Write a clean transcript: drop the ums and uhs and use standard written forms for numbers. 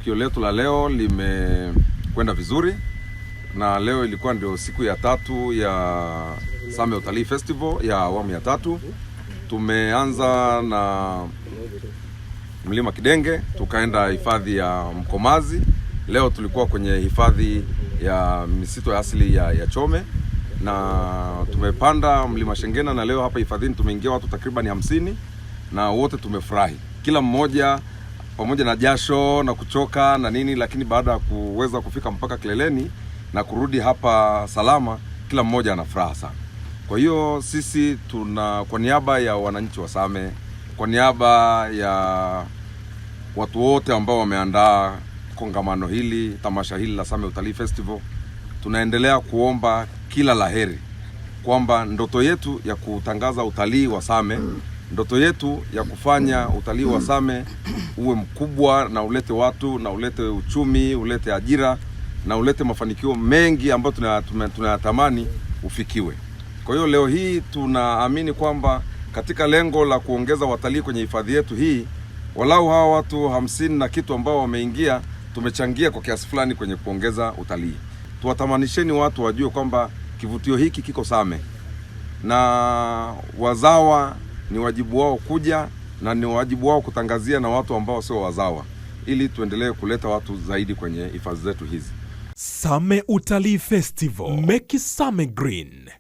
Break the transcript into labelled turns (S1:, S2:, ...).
S1: Tukio letu la leo limekwenda vizuri, na leo ilikuwa ndio siku ya 3 ya Same Utalii Festival ya awamu ya 3. Tumeanza na Mlima Kidenge, tukaenda hifadhi ya Mkomazi. Leo tulikuwa kwenye hifadhi ya misitu ya asili ya Chome, na tumepanda Mlima Shengena, na leo hapa hifadhini tumeingia watu takriban 50, na wote tumefurahi. Kila mmoja pamoja na jasho na kuchoka na nini, lakini baada ya kuweza kufika mpaka kileleni na kurudi hapa salama, kila mmoja ana furaha sana. Kwa hiyo sisi kwa niaba ya wananchi wa Same, kwa niaba ya watu wote ambao wameandaa kongamano hili, tamasha hili la Same Utalii Festival, tunaendelea kuomba kila laheri, kwamba ndoto yetu ya kutangaza utalii wa Same, ndoto yetu ya kufanya utalii wa Same uwe mkubwa na ulete watu na ulete uchumi, ulete ajira na ulete mafanikio mengi ambayo tunayatamani ufikiwe. Kwa hiyo leo hii tunaamini kwamba katika lengo la kuongeza watalii kwenye hifadhi yetu hii, walau hawa watu 50 na kitu ambao wameingia, tumechangia kwa kiasi fulani kwenye kuongeza utalii. Tuwatamanisheni watu wajue kwamba kivutio hiki kiko Same, na wazawa ni wajibu wao kuja, na ni wajibu wao kutangazia na watu ambao sio wazawa, ili tuendelee kuleta watu zaidi kwenye hifadhi zetu hizi.
S2: Same Utalii Festival, make Same green.